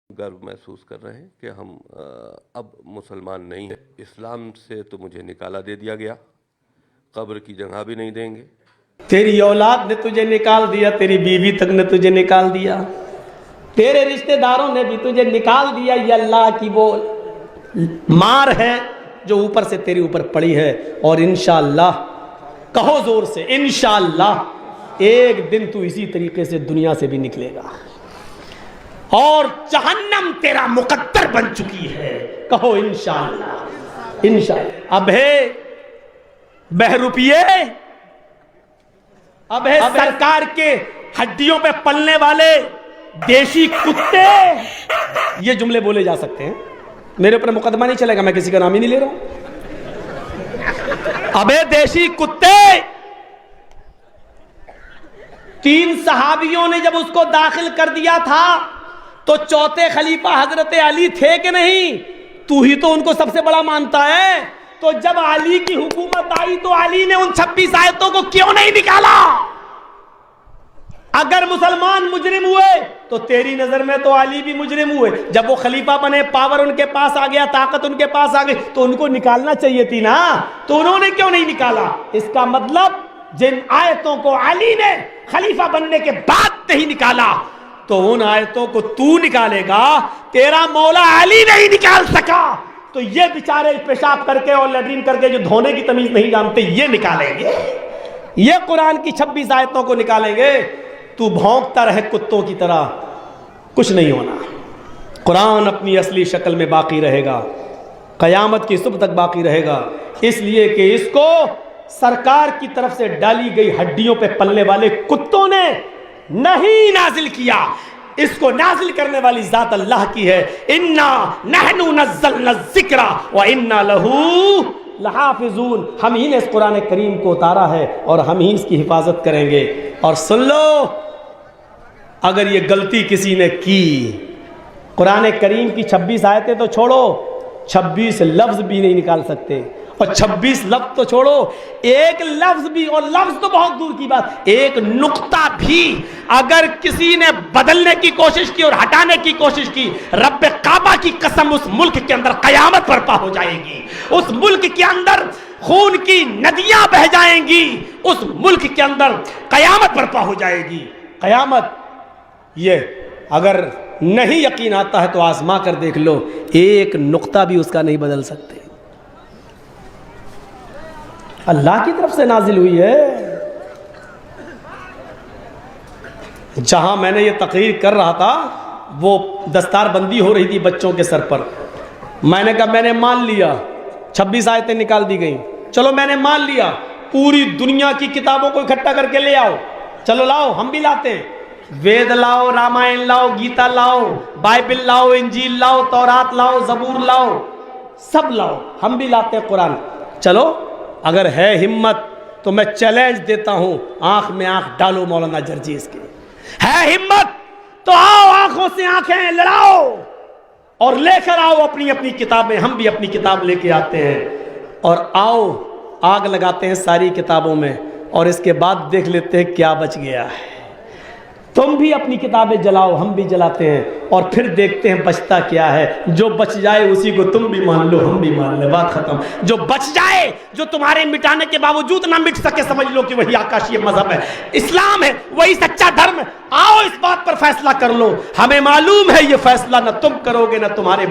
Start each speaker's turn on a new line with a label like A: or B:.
A: गर्व महसूस कर रहे हैं कि हम अब मुसलमान नहीं हैं। इस्लाम से तो मुझे निकाला दे दिया गया, कब्र की जगह भी नहीं देंगे।
B: तेरी औलाद ने तुझे निकाल दिया, तेरी बीवी तक ने तुझे निकाल दिया, तेरे रिश्तेदारों ने भी तुझे निकाल दिया। ये अल्लाह की वो मार है जो ऊपर से तेरे ऊपर पड़ी है। और इंशाअल्लाह, कहो जोर से इंशाअल्लाह, एक दिन तू इसी तरीके से दुनिया से भी निकलेगा और जहन्नम तेरा मुकद्दर बन चुकी है। कहो इंशाअल्लाह, इंशाअल्लाह। अब है बहरूपिये, अब है सरकार के हड्डियों पे पलने वाले देशी कुत्ते। ये जुमले बोले जा सकते हैं, मेरे ऊपर मुकदमा नहीं चलेगा, मैं किसी का नाम ही नहीं ले रहा हूं। अबे देशी कुत्ते, 3 सहाबियों ने जब उसको दाखिल कर दिया था तो चौथे खलीफा हजरत अली थे कि नहीं? तू ही तो उनको सबसे बड़ा मानता है। तो जब अली की हुकूमत आई तो अली ने उन 26 आयतों को क्यों नहीं निकाला? अगर मुसलमान मुजरिम हुए तो तेरी नजर में तो अली भी मुजरिम हुए। जब वो खलीफा बने, पावर उनके पास आ गया, ताकत उनके पास आ गई, तो उनको निकालना चाहिए थी ना, तो उन्होंने क्यों नहीं निकाला? इसका मतलब जिन आयतों को अली ने खलीफा बनने के बाद नहीं निकाला, तो उन आयतों को तू निकालेगा, तेरा मौला अली नहीं निकाल सका, तो ये बेचारे पेशाब करके और लैट्रिन करके जो धोने की तमीज नहीं जानते, ये निकालेंगे, ये कुरान की 26 आयतों को निकालेंगे। तू भौंकता रहे कुत्तों की तरह, कुछ नहीं होना। कुरान अपनी असली शक्ल में बाकी रहेगा, कयामत की सुबह तक बाकी रहेगा, इसलिए कि इसको सरकार की तरफ से डाली गई हड्डियों पे पलने वाले कुत्तों ने नहीं नाजिल किया। इसको नाजिल करने वाली जात अल्लाह की है। इन्ना नहनु नज़्ज़लना ज़िक्रा व इन्ना लहू लहाफ़िज़ून। हम ही ने इस कुरान करीम को उतारा है और हम ही इसकी हिफाजत करेंगे। और सुन लो, अगर ये गलती किसी ने की, कुरान करीम की 26 आयतें तो छोड़ो, 26 लफ्ज भी नहीं निकाल सकते। और 26 लफ्ज तो छोड़ो, एक लफ्ज भी, और लफ्ज तो बहुत दूर की बात, एक नुक्ता भी अगर किसी ने बदलने की कोशिश की और हटाने की कोशिश की, रब्बे काबा की कसम, उस मुल्क के अंदर कयामत बर्पा हो जाएगी। उस मुल्क के अंदर खून की नदियां बह जाएंगी, उस मुल्क के अंदर कयामत बर्पा हो जाएगी। कयामत, ये अगर नहीं यकीन आता है तो आजमा कर देख लो, एक नुक्ता भी उसका नहीं बदल सकते। अल्लाह की तरफ से नाजिल हुई है। जहां मैंने ये तकरीर कर रहा था, वो दस्तार बंदी हो रही थी बच्चों के सर पर। मैंने कहा मैंने मान लिया, 26 आयतें निकाल दी गई, चलो मैंने मान लिया, पूरी दुनिया की किताबों को इकट्ठा करके ले आओ, चलो लाओ, हम भी लाते हैं। वेद लाओ, रामायण लाओ, गीता लाओ, बाइबल लाओ, इंजील लाओ, तौरात लाओ, जबूर लाओ, सब लाओ, हम भी लाते हैं कुरान। चलो, अगर है हिम्मत तो मैं चैलेंज देता हूं, आंख में आंख डालो मौलाना जर्जीस के। है हिम्मत तो आओ, आंखों से आंखें लड़ाओ और लेकर आओ अपनी अपनी किताबें। हम भी अपनी किताब लेके आते हैं और आओ, आग लगाते हैं सारी किताबों में और इसके बाद देख लेते हैं क्या बच गया है। तुम भी अपनी किताबें जलाओ, हम भी जलाते हैं और फिर देखते हैं बचता क्या है। जो बच जाए उसी को तुम भी मान लो, हम भी मान ले, बात खत्म। जो बच जाए, जो तुम्हारे मिटाने के बावजूद ना मिट सके, समझ लो कि वही आकाशीय मजहब है, इस्लाम है, वही सच्चा धर्म है। आओ इस बात पर फैसला कर लो। हमें मालूम है ये फैसला न तुम करोगे न तुम्हारे